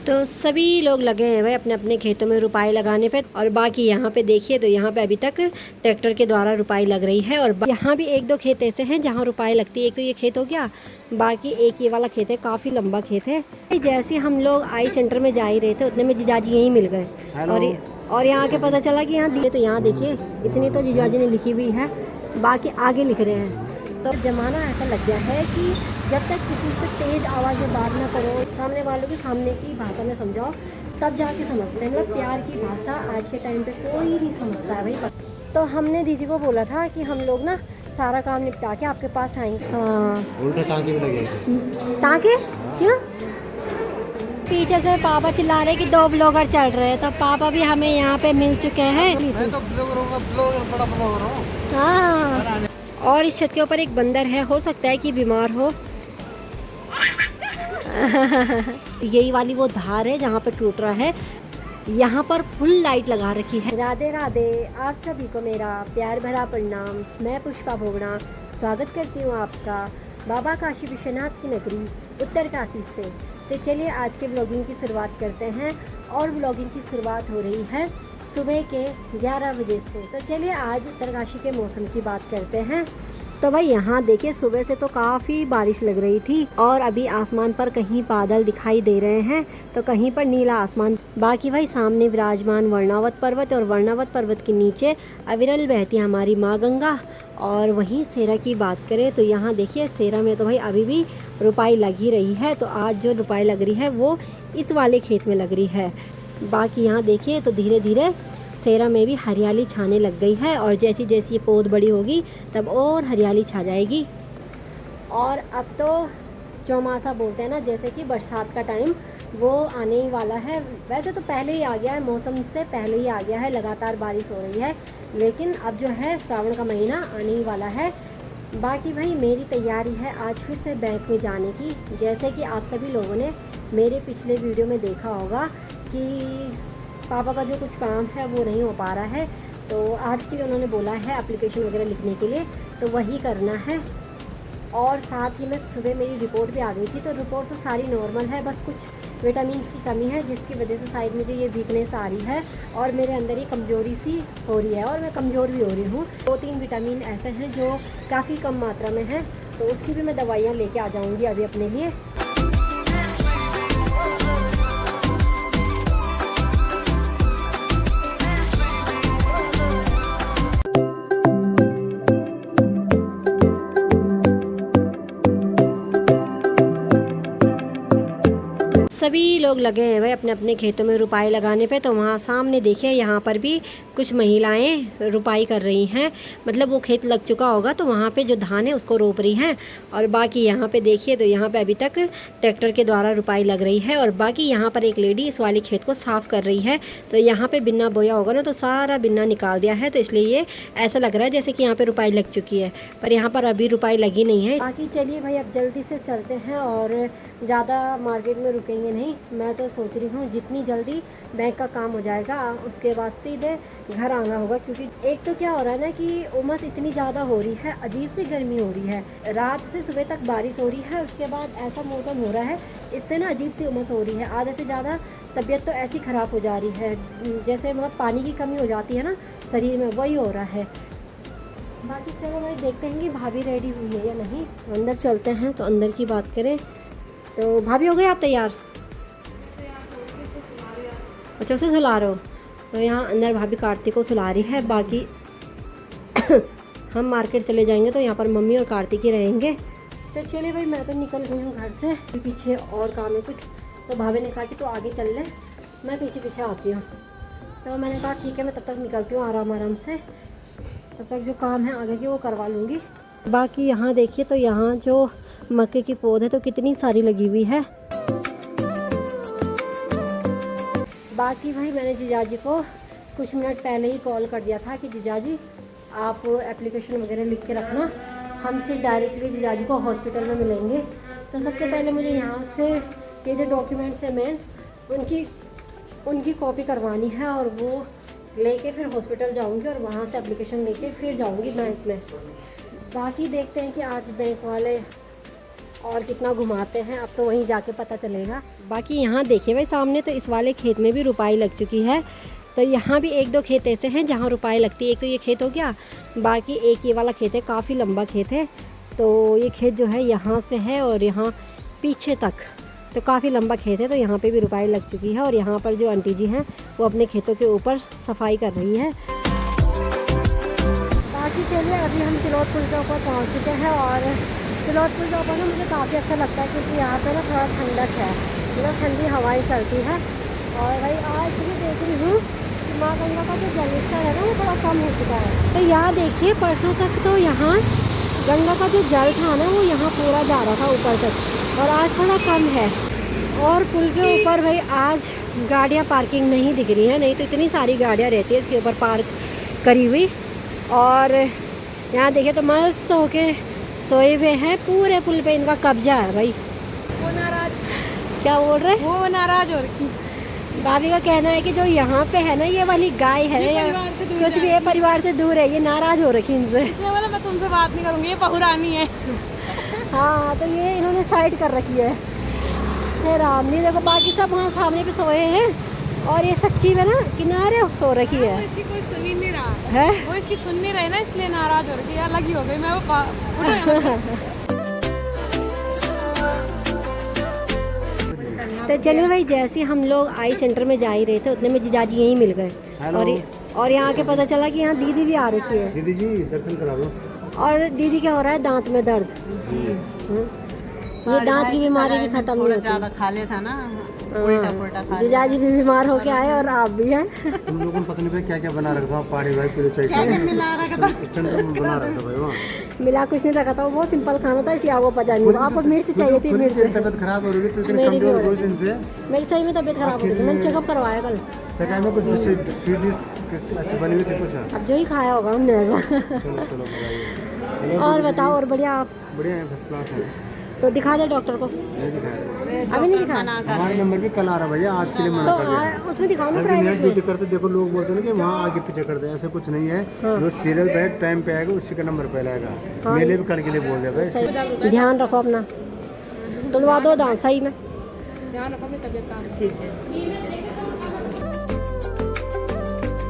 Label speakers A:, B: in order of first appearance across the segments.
A: तो सभी लोग लगे हैं भाई अपने अपने खेतों में रुपाई लगाने पे। और बाकी यहाँ पे देखिए तो यहाँ पे अभी तक ट्रैक्टर के द्वारा रुपाई लग रही है। और यहाँ भी एक दो खेत ऐसे हैं जहाँ रुपाई लगती है। एक तो ये खेत हो गया, बाकी एक ये वाला खेत है, काफ़ी लंबा खेत है। जैसे हम लोग आई सेंटर में जा ही रहे थे उतने में जीजाजी यहीं मिल गए। और यहाँ के पता चला कि यहाँ दिए, तो यहाँ देखिए इतनी तो जीजाजी ने लिखी हुई है, बाकी आगे लिख रहे हैं। तो ज़माना ऐसा लग गया है कि जब तक किसी से तेज़ आवाज़ में बात ना करो, सामने वालों की सामने की भाषा में समझाओ, तब जाके समझते हैं। मतलब प्यार की भाषा आज के टाइम पे कोई नहीं समझता है भाई। तो हमने दीदी को बोला था कि हम लोग ना सारा काम निपटा के आपके पास आएंगे। हाँ,
B: उल्टा टाँके में लगे।
A: टाँके क्यों? पीछे से पापा चिल्ला रहे कि 2 ब्लॉगर चल रहे हैं, तो पापा भी हमें यहाँ पे मिल चुके हैं।
B: मैं तो ब्लॉगर हूँ, बड़ा ब्लॉगर हूँ।
A: हाँ, और इस छत के ऊपर एक बंदर है, हो सकता है कि बीमार हो। यही वाली वो धार है जहाँ पे टूट रहा है। यहाँ पर फुल लाइट लगा रखी है। राधे राधे, आप सभी को मेरा प्यार भरा प्रणाम। मैं पुष्पा भोगना स्वागत करती हूँ आपका बाबा काशी विश्वनाथ की नगरी उत्तरकाशी से। तो चलिए आज के ब्लॉगिंग की शुरुआत करते हैं। और ब्लॉगिंग की शुरुआत हो रही है सुबह के 11 बजे से। तो चलिए आज उत्तरकाशी के मौसम की बात करते हैं। तो भाई यहाँ देखिए सुबह से तो काफ़ी बारिश लग रही थी, और अभी आसमान पर कहीं बादल दिखाई दे रहे हैं तो कहीं पर नीला आसमान। बाकी भाई सामने विराजमान वर्णावत पर्वत, और वर्णावत पर्वत के नीचे अविरल बहती है हमारी माँ गंगा। और वहीं सेरा की बात करें तो यहाँ देखिए सेरा में तो भाई अभी भी रुपाई लग ही रही है। तो आज जो रुपाई लग रही है वो इस वाले खेत में लग रही है। बाकी यहाँ देखिए तो धीरे धीरे सेरा में भी हरियाली छाने लग गई है, और जैसी जैसी ये पौध बड़ी होगी तब और हरियाली छा जाएगी। और अब तो चौमासा बोलते हैं ना, जैसे कि बरसात का टाइम वो आने ही वाला है। वैसे तो पहले ही आ गया है, मौसम से पहले ही आ गया है, लगातार बारिश हो रही है, लेकिन अब जो है श्रावण का महीना आने ही वाला है। बाकी भाई मेरी तैयारी है आज फिर से बैंक में जाने की। जैसे कि आप सभी लोगों ने मेरे पिछले वीडियो में देखा होगा कि पापा का जो कुछ काम है वो नहीं हो पा रहा है, तो आज के लिए उन्होंने बोला है एप्लीकेशन वगैरह लिखने के लिए, तो वही करना है। और साथ ही में सुबह मेरी रिपोर्ट भी आ गई थी, तो रिपोर्ट तो सारी नॉर्मल है, बस कुछ विटामिन्स की कमी है जिसकी वजह से शायद मुझे ये वीकनेस आ रही है, और मेरे अंदर ये कमज़ोरी सी हो रही है, और मैं कमज़ोर भी हो रही हूँ। 2-3 विटामिन ऐसे हैं जो काफ़ी कम मात्रा में हैं, तो उसकी भी मैं दवाइयाँ लेके आ जाऊँगी अभी अपने लिए। सभी लोग लगे हैं भाई अपने अपने खेतों में रुपाई लगाने पे। तो वहाँ सामने देखिए यहाँ पर भी कुछ महिलाएं रुपाई कर रही हैं, मतलब वो खेत लग चुका होगा तो वहाँ पे जो धान है उसको रोप रही हैं। और बाकी यहाँ पे देखिए तो यहाँ पे अभी तक ट्रैक्टर के द्वारा रुपाई लग रही है। और बाकी यहाँ पर एक लेडी इस वाली खेत को साफ़ कर रही है। तो यहाँ पर बिन्ना बोया होगा ना, तो सारा बिन्ना निकाल दिया है, तो इसलिए ये ऐसा लग रहा है जैसे कि यहाँ पर रुपाई लग चुकी है, पर यहाँ पर अभी रुपाई लगी नहीं है। बाकी चलिए भाई अब जल्दी से चलते हैं, और ज़्यादा मार्केट में रुकेंगे नहीं। मैं तो सोच रही हूँ जितनी जल्दी बैंक का काम हो जाएगा उसके बाद सीधे घर आना होगा, क्योंकि एक तो क्या हो रहा है ना कि उमस इतनी ज़्यादा हो रही है, अजीब सी गर्मी हो रही है। रात से सुबह तक बारिश हो रही है, उसके बाद ऐसा मौसम हो रहा है, इससे ना अजीब सी उमस हो रही है। आधे से ज़्यादा तबीयत तो ऐसी ख़राब हो जा रही है, जैसे मतलब पानी की कमी हो जाती है ना शरीर में, वही हो रहा है। बाकी चलो भाई देखते हैं कि भाभी रेडी हुई है या नहीं। अंदर चलते हैं, तो अंदर की बात करें तो भाभी हो गए आप तैयार? अच्छा उसे सुला रहे हो, तो यहाँ अंदर भाभी कार्तिक को सुला रही है। बाकी हम मार्केट चले जाएंगे तो यहाँ पर मम्मी और कार्तिक ही रहेंगे। तो चलिए भाई मैं तो निकल गई हूँ घर से, पीछे और काम है कुछ, तो भाभी ने कहा कि तो आगे चल ले, मैं पीछे पीछे आती हूँ। तो मैंने कहा ठीक है मैं तब तक निकलती हूँ आराम आराम से, तब तक जो काम है आगे की वो करवा लूँगी। बाकी यहाँ देखिए तो यहाँ जो मक्के की पौध है तो कितनी सारी लगी हुई है। बाकी भाई मैंने जीजाजी को कुछ मिनट पहले ही कॉल कर दिया था कि जीजाजी आप एप्लीकेशन वगैरह लिख के रखना, हमसे डायरेक्टली जीजाजी को हॉस्पिटल में मिलेंगे। तो सबसे पहले मुझे यहाँ से ये जो डॉक्यूमेंट्स हैं मेन उनकी कॉपी करवानी है, और वो लेके फिर हॉस्पिटल जाऊँगी, और वहाँ से एप्लीकेशन लेके फिर जाऊँगी बैंक में। बाकी देखते हैं कि आज बैंक वाले और कितना घुमाते हैं अब तो वहीं जाके पता चलेगा। बाकी यहाँ देखिए भाई सामने तो इस वाले खेत में भी रुपाई लग चुकी है। तो यहाँ भी एक दो खेत ऐसे हैं जहाँ रुपाई लगती है। एक तो ये खेत हो गया, बाकी एक ये वाला खेत है, काफ़ी लंबा खेत है। तो ये खेत जो है यहाँ से है और यहाँ पीछे तक, तो काफ़ी लंबा खेत है। तो यहाँ पे भी रुपाई लग चुकी है और यहाँ पर जो आंटी जी हैं वो अपने खेतों के ऊपर सफाई कर रही है। बाकी चलिए अभी हम तिलौत पुल के ऊपर पहुँच चुके हैं और तिलौत पुल के ऊपर ना मुझे काफ़ी अच्छा लगता है क्योंकि यहाँ पे ना थोड़ा ठंडक है, मतलब ठंडी हवाएं चलती है। और भाई आज भी देख रही हूँ कि माँ गंगा का जो जलस्तर है ना वो थोड़ा कम हो चुका है। तो यहाँ देखिए परसों तक तो यहाँ गंगा का जो जल था ना वो यहाँ पूरा जा रहा था ऊपर तक और आज थोड़ा कम है। और पुल के ऊपर भाई आज गाड़ियाँ पार्किंग नहीं दिख रही हैं, नहीं तो इतनी सारी गाड़ियाँ रहती है इसके ऊपर पार्क करी हुई। और यहाँ देखिए तो मस्त होके सोए हुए हैं, पूरे पुल पे इनका कब्जा है भाई।
C: वो नाराज,
A: क्या बोल रहे?
C: वो नाराज हो रखी।
A: भाभी का कहना है कि जो यहाँ पे है ना ये वाली गाय है या कुछ भी है परिवार से दूर है, ये नाराज हो रखी इनसे।
C: इसलिए बोला मैं तुमसे बात नहीं करूँगी, ये बहुरानी है।
A: हाँ तो ये इन्होंने साइड कर रखी है। फिर राम नहीं देखो बाकी सब वहाँ सामने पे सोए हैं और ये सच्ची में ना किनारे सो रखी
C: वो
A: है।
C: इसकी कोई सुन ही नहीं रहा
A: है
C: वो इसकी सुन नहीं रही ना, इसलिए नाराज हो रही है। अलग ही हो गई। मैं वो उठो यहाँ से।
A: तो चलिए भाई जैसे हम लोग आई सेंटर में जा ही रहे थे उतने में जीजाजी यहीं मिल गए। और यहाँ के पता चला कि यहाँ दीदी भी आ रखी है।
B: दीदी जी दर्शन करा दो।
A: और दीदी क्या हो रहा है, दांत में दर्द। ये दांत की बीमारी भी खत्म नहीं होती।
D: ज्यादा खा लेता ना, उल्टा पुल्टा खा
A: जीजाजी भी बीमार होके आए और आप भी हैं।
B: तुम लोगों ने पता नहीं भाई क्या क्या बना रखा था, पहाड़ी भाई पूरे चाहिए
D: मिला रखा था।
B: बना रखा था भाई वहाँ।
A: मिला कुछ नहीं रखा था, वो बहुत सिंपल खाना था इसलिए आपको पचा नहीं। आपको मिर्च चाहिए थी, मिर्च।
B: तबियत खराब हो रही थी, इतनी
A: मेरी भी
B: कमजोर
A: हो
B: हो
A: रही
B: गई इनसे।
A: मेरी सही में तबीयत खराब हो रही थी, मैंने चेकअप करवाया कल।
B: सगाई में कुछ स्वीट डिश ऐसी बनी हुई थी कुछ।
A: अब जो ही खाया होगा हमने ऐसा।
B: चलो चलो बताइए।
A: और बताओ और बढ़िया आप?
B: बढ़िया है, फर्स्ट क्लास है।
A: तो दिखा दे डॉक्टर को।
B: नहीं दिखाया,
A: अभी नहीं दिखा?
B: हमारा नंबर भी कल आ रहा भैया, आज के लिए मना
A: तो
B: कर दिया।
A: उसमें दिखाओ ना
B: अभी
A: प्राइवेट
B: नेट ड्यूटी
A: में।
B: करते देखो लोग बोलते हैं ना कि वहाँ आगे पीछे करते हैं, ऐसा कुछ नहीं है। जो सीरियल बैग टाइम पे आएगा उसी का नंबर पहले आएगा। मेले भी कल के लिए बोल दिया भाई।
A: सही, ध्यान रखो अपना, तुड़वा दो दांत सही में।
C: ध्यान रखो अपनी तबीयत का।
A: ठीक है।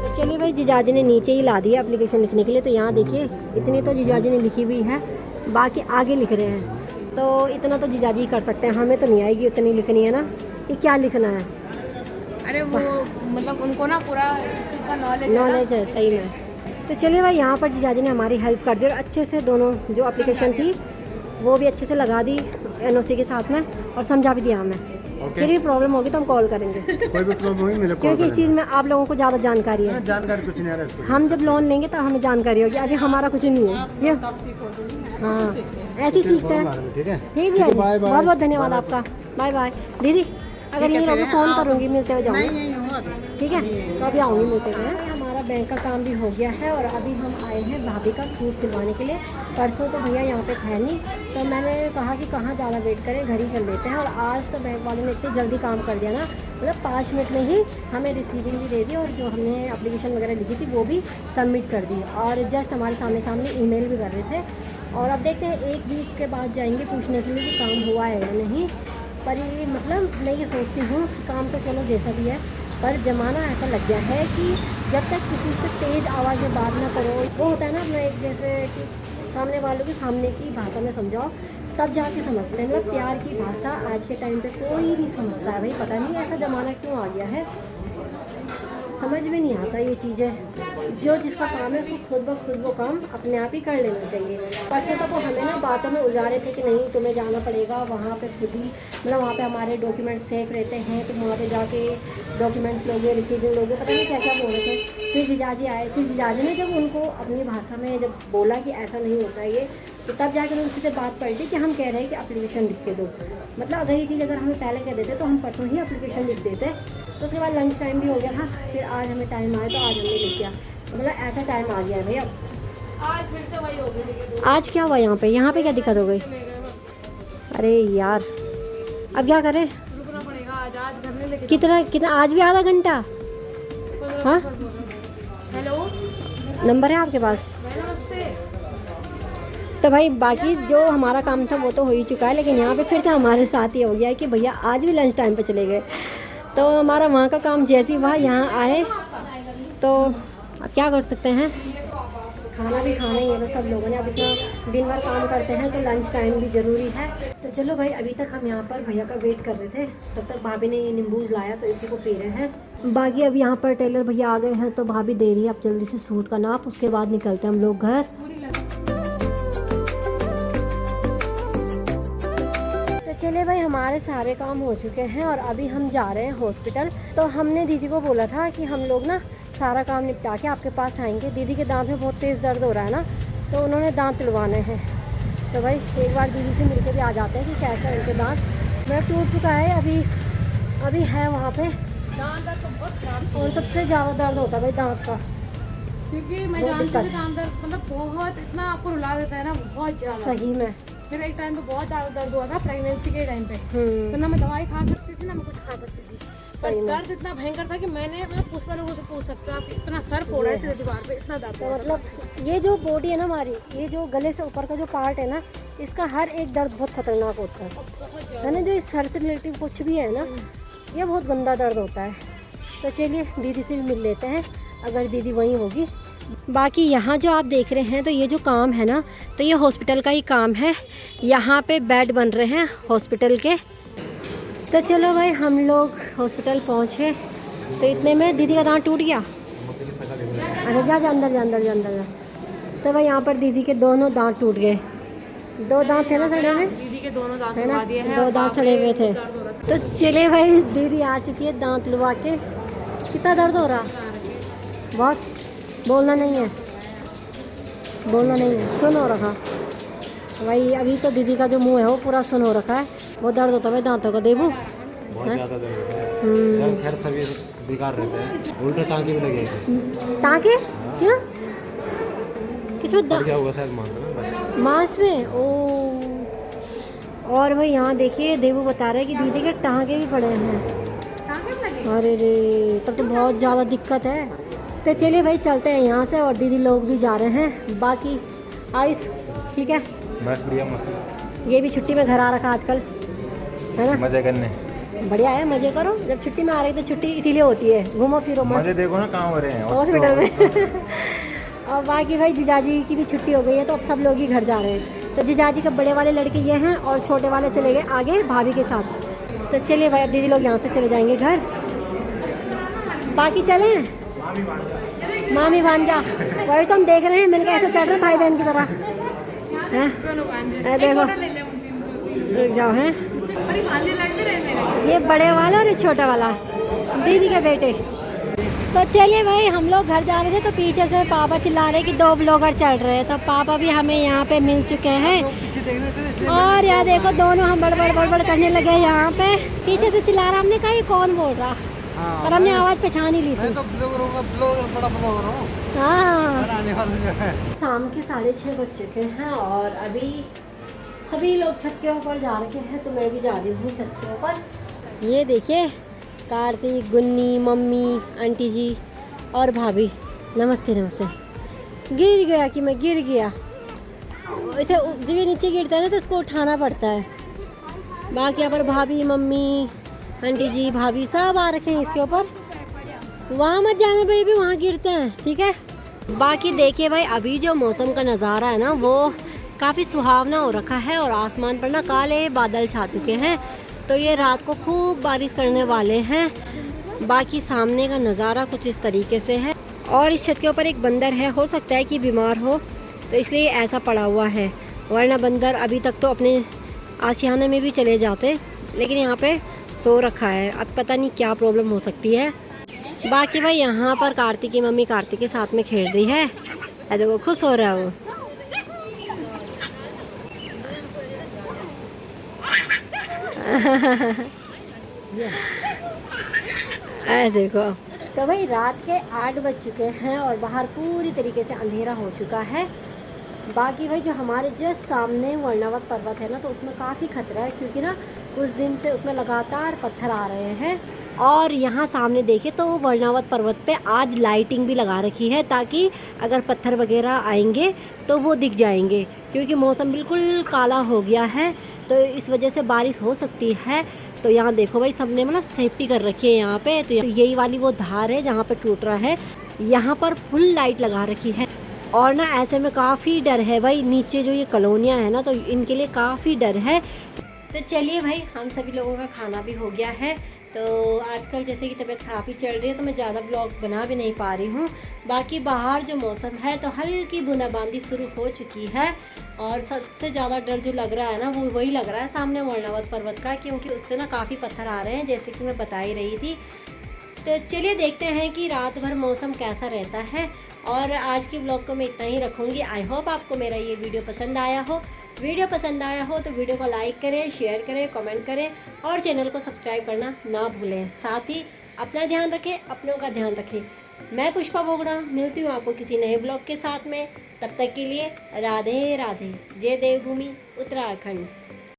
A: तो चलिए भाई जीजाजी ने नीचे ही ला दिया एप्लीकेशन लिखने के लिए। तो यहाँ देखिए इतनी तो जीजाजी ने लिखी हुई है, बाकी आगे लिख रहे हैं। तो इतना तो जीजाजी ही कर सकते हैं, हमें तो नहीं आएगी उतनी लिखनी है ना कि क्या लिखना है।
C: अरे वो मतलब उनको ना पूरा इस चीज़ का
A: नॉलेज है सही में। तो चलिए भाई यहाँ पर जीजाजी ने हमारी हेल्प कर दी और अच्छे से दोनों जो एप्लीकेशन थी वो भी अच्छे से लगा दी एनओसी के साथ में और समझा भी दिया हमें। फिर भी प्रॉब्लम होगी तो हम कॉल करेंगे,
B: कोई भी प्रॉब्लम होगी मेरे को
A: क्योंकि इस चीज़ में आप लोगों को ज़्यादा जानकारी है।
B: जानकारी कुछ नहीं आ रहा इसको।
A: हम जब लोन लेंगे तब हमें जानकारी होगी, अभी हमारा कुछ नहीं है। ये हाँ ऐसे ही सीखते हैं।
B: ठीक है
A: ठीक है जी, बहुत बहुत धन्यवाद आपका। बाय बाय दीदी, अगर यही रहोगे फ़ोन करूँगी, मिलते हुए जाऊँगी। ठीक है तो अभी आऊँगी मिलते हुए। हमारा बैंक का काम भी हो गया है और अभी हम आए हैं भाभी का सूट सिलवाने के लिए। परसों तो भैया यहाँ पे थे नहीं, तो मैंने कहा कि कहाँ ज़्यादा वेट करें, घर ही चल देते हैं। और आज तो बैंक वालों ने इतनी जल्दी काम कर दिया ना, मतलब 5 मिनट में ही हमें रिसीविंग भी दे दी और जो हमने एप्लीकेशन वगैरह लिखी थी वो भी सबमिट कर दी। और जस्ट हमारे सामने ईमेल भी कर रहे थे। और अब देखते हैं 1 वीक के बाद जाएंगे पूछने के लिए कि काम हुआ है या नहीं। पर ये मतलब मैं ये सोचती हूँ काम तो चलो जैसा भी है, पर ज़माना ऐसा लग गया है कि जब तक किसी से तेज़ आवाज़ में बात ना करो, वो होता है ना अपना एक जैसे कि सामने वालों की सामने की भाषा में समझाओ तब जाके समझते हैं। मतलब प्यार की भाषा आज के टाइम पे कोई नहीं समझता है भाई, पता नहीं ऐसा ज़माना क्यों आ गया है, समझ में नहीं आता ये चीज़ें। जो जिसका काम है उसको खुद ब खुद वो काम अपने आप ही कर लेना चाहिए। परसों तक वो हमें ना बातों में उलझा रहे थे कि नहीं तुम्हें जाना पड़ेगा वहाँ पे खुद ही, मतलब वहाँ पे हमारे डॉक्यूमेंट्स सेफ रहते हैं, तुम वहाँ पे जाके डॉक्यूमेंट्स लोगे, रिसीविंग लोगे, पता नहीं क्या क्या बोल रहे थे। फिर जीजाजी आए, फिर जीजाजी ने जब उनको अपनी भाषा में जब बोला कि ऐसा नहीं होता ये, तो तब जाकर उनसे से बात पलटी कि हम कह रहे हैं कि एप्लीकेशन लिख के दो। मतलब अगर ये चीज़ अगर हमें पहले कह देते तो हम परसों ही एप्लीकेशन लिख देते। तो उसके बाद लंच टाइम भी हो गया था, फिर आज हमें टाइम आया तो आज हमने लिख दिया। मतलब ऐसा टाइम आ गया है भैया।
C: आज फिर से वही हो गई।
A: आज क्या हुआ यहाँ पे क्या दिक्कत हो गई? अरे यार अब क्या करें?
C: रुकना पड़ेगा आज घर में लेके।
A: कितना आज भी आधा घंटा? हाँ
C: हेलो
A: नंबर है आपके पास?
C: नमस्ते।
A: तो भाई बाकी जो हमारा काम था वो तो हो ही चुका है, लेकिन यहाँ पे फिर से हमारे साथ ये हो गया है कि भैया आज भी लंच टाइम पे चले गए। तो हमारा वहाँ का काम जैसे ही वहाँ यहाँ आए तो अब क्या कर सकते हैं, खाना भी खाना ही है बस सब लोगों ने। अब इतना दिन भर काम करते हैं तो लंच टाइम भी ज़रूरी है। तो चलो भाई, अभी तक हम यहाँ पर भैया का वेट कर रहे थे, तब तक भाभी ने ये नींबूज लाया तो इसी को पी रहे हैं। बाकी अब यहाँ पर टेलर भैया आ गए हैं तो भाभी दे रही है अब जल्दी से सूट का नाप, उसके बाद निकलते हैं हम लोग घर। तो चले भाई, हमारे सारे काम हो चुके हैं और अभी हम जा रहे हैं हॉस्पिटल। तो हमने दीदी को बोला था कि हम लोग ना सारा काम निपटा के आपके पास आएंगे। दीदी के दांत में बहुत तेज़ दर्द हो रहा है ना, तो उन्होंने दांत तुड़वाने हैं। तो भाई एक बार दीदी से मिलकर भी आ जाते हैं कि कैसा है उनके दांत। मेरा टूट चुका है, अभी है वहाँ पे
C: दांत दर्द तो बहुत खराब
A: और सबसे ज़्यादा दर्द होता है भाई दांत का,
C: क्योंकि मैं
A: बहुत
C: जानती हूँ
A: दिक्कत।
C: दांत दर्द मतलब बहुत इतना आपको रुला देता है ना, बहुत ज़्यादा।
A: सही में।
C: फिर एक टाइम पे बहुत ज़्यादा दर्द हुआ था प्रेगनेंसी के टाइम पे, तो ना मैं दवाई खा सकती थी ना मैं कुछ खा सकती थी। पर
A: सही में।
C: दर्द इतना भयंकर था कि मैं पुष्पा लोगों से पूछ सकते हो, आप इतना सर फोड़ा है सीधे दीवार पे, इतना दर्द
A: तो
C: हुआ था।
A: मतलब ये जो बॉडी है ना हमारी, ये जो गले से ऊपर का जो पार्ट है ना, इसका हर एक दर्द बहुत खतरनाक होता है।
C: बहुत ज़्यादा।
A: है ना, जो इस सर से रिलेटिव कुछ भी है ना, ये बहुत गंदा दर्द होता है। तो चलिए दीदी से भी मिल लेते हैं, अगर दीदी वहीं होगी। बाकी यहाँ जो आप देख रहे हैं तो ये जो काम है ना, तो ये हॉस्पिटल का ही काम है। यहाँ पे बेड बन रहे हैं हॉस्पिटल के। तो चलो भाई, हम लोग हॉस्पिटल पहुँचे तो इतने में दीदी का दांत टूट गया। अरे जा अंदर। तो भाई यहाँ पर दीदी के दोनों दांत टूट गए। 2 दांत थे ना सड़े हुए,
C: दीदी के दोनों दांत
A: है ना,
C: लगा दिए हैं।
A: 2 दांत सड़े हुए थे।
C: दर्द हो रहा था।
A: तो चले भाई, दीदी आ चुकी है दांत लुढ़वा के। कितना दर्द हो रहा? बहुत। बोलना नहीं है, सुन हो रखा भाई। अभी तो दीदी का जो मुंह है वो पूरा सुन हो रखा है, वो दर्द होता है भाई दांतों का। देबू
B: बहुत ज़्यादा दर्द होता है यार, खैर सभी बेकार रहते हैं, उल्टे टाँके भी लगे हैं।
A: टाँके क्यों? किसमें?
B: क्या हुआ शायद मांस में।
A: मांस में? ओ। और भाई यहाँ देखिए, देवू बता रहा है कि दीदी के टाँके भी पड़े हैं। अरे रे, तब तो बहुत ज़्यादा दिक्कत है। तो चलिए भाई, चलते हैं यहाँ से, और दीदी लोग भी जा रहे हैं। बाकी आइस ठीक है,
B: बस बढ़िया मस्त,
A: ये भी छुट्टी में घर आ रखा आजकल, है ना।
B: मजे करने।
A: बढ़िया है, मजे करो। जब छुट्टी में आ रही तो छुट्टी इसीलिए होती है, घूमो फिरो मस्त
B: मजे देखो ना कहाँ हो रहे हैं
A: हॉस्पिटल में। और बाकी भाई जीजाजी की भी छुट्टी हो गई है तो अब सब लोग ही घर जा रहे हैं। तो जीजाजी के बड़े वाले लड़के ये हैं और छोटे वाले चले गए आगे भाभी के साथ। तो चलिए भाई, अब दीदी लोग यहाँ से चले जाएंगे घर। बाकी चले मामी भांजा, वही तो हम देख रहे हैं। मैंने कहा ऐसे चढ़ रहे भाई बहन की तरह हैं। देखो, रुक जाओ हैं, ये बड़े वाला और ये छोटा वाला दीदी के बेटे। तो चलिए भाई, हम लोग घर जा रहे थे तो पीछे से पापा चिल्ला रहे कि 2 ब्लॉगर चल रहे हैं। तो पापा भी हमें यहाँ पे मिल चुके हैं और यार देखो, दोनों हम बड़बड़ करने लगे यहाँ पे। पीछे से चिल्ला रहा, हमने कहा ये कौन बोल रहा, और हमने आवाज़ पहचान ही ली थी। हाँ, शाम के 6:30 बज चुके हैं और अभी सभी लोग छत के ऊपर जा रखे हैं, तो मैं भी जा रही हूँ छत के ऊपर। ये देखिए, कार्तिक, गुन्नी, मम्मी, आंटी जी और भाभी। नमस्ते। गिर गया कि मैं गिर गया। ऐसे जब ये नीचे गिरता है ना तो इसको उठाना पड़ता है। बाकी यहाँ पर भाभी, मम्मी, आंटी जी, भाभी सब आ रखे हैं इसके ऊपर। वहाँ मत जाना भाई, भी वहाँ गिरते हैं, ठीक है। बाकी देखिए भाई, अभी जो मौसम का नज़ारा है ना वो काफ़ी सुहावना हो रखा है और आसमान पर ना काले बादल छा चुके हैं। तो ये रात को खूब बारिश करने वाले हैं। बाकी सामने का नज़ारा कुछ इस तरीके से है और इस छत के ऊपर एक बंदर है, हो सकता है कि बीमार हो तो इसलिए ऐसा पड़ा हुआ है, वरना बंदर अभी तक तो अपने आशियाने में भी चले जाते, लेकिन यहाँ पे सो रखा है। अब पता नहीं क्या प्रॉब्लम हो सकती है। बाकी भाई यहाँ पर कार्तिक की मम्मी कार्तिक के साथ में खेल रही है, देखो खुश हो रहा है वो। देखो, तो भाई रात के 8 बज चुके हैं और बाहर पूरी तरीके से अंधेरा हो चुका है। बाकी भाई जो हमारे जस्ट सामने वर्णावत पर्वत है ना, तो उसमें काफ़ी खतरा है, क्योंकि ना कुछ दिन से उसमें लगातार पत्थर आ रहे हैं और यहाँ सामने देखे तो वर्णावत पर्वत पे आज लाइटिंग भी लगा रखी है, ताकि अगर पत्थर वगैरह आएंगे तो वो दिख जाएंगे, क्योंकि मौसम बिल्कुल काला हो गया है तो इस वजह से बारिश हो सकती है। तो यहाँ देखो भाई सबने मतलब सेफ्टी कर रखी है यहाँ पे। तो यही वाली वो धार है जहाँ पे टूट रहा है, यहाँ पर फुल लाइट लगा रखी है। और ना ऐसे में काफ़ी डर है भाई, नीचे जो ये कॉलोनियाँ है ना तो इनके लिए काफ़ी डर है। तो चलिए भाई, हम सभी लोगों का खाना भी हो गया है। तो आजकल जैसे कि तबीयत ख़राब ही चल रही है तो मैं ज़्यादा ब्लॉग बना भी नहीं पा रही हूँ। बाकी बाहर जो मौसम है तो हल्की बूंदाबांदी शुरू हो चुकी है, और सबसे ज़्यादा डर जो लग रहा है ना वो वही लग रहा है सामने वर्णावत पर्वत का, क्योंकि उससे ना काफ़ी पत्थर आ रहे हैं जैसे कि मैं बता ही रही थी। तो चलिए देखते हैं कि रात भर मौसम कैसा रहता है। और आज की ब्लॉग को मैं इतना ही रखूँगी। आई होप आपको मेरा ये वीडियो पसंद आया हो। वीडियो पसंद आया हो तो वीडियो को लाइक करें, शेयर करें, कमेंट करें और चैनल को सब्सक्राइब करना ना भूलें। साथ ही अपना ध्यान रखें, अपनों का ध्यान रखें। मैं पुष्पा बोगड़ा मिलती हूँ आपको किसी नए ब्लॉग के साथ में। तब तक के लिए राधे राधे। जय देवभूमि उत्तराखंड।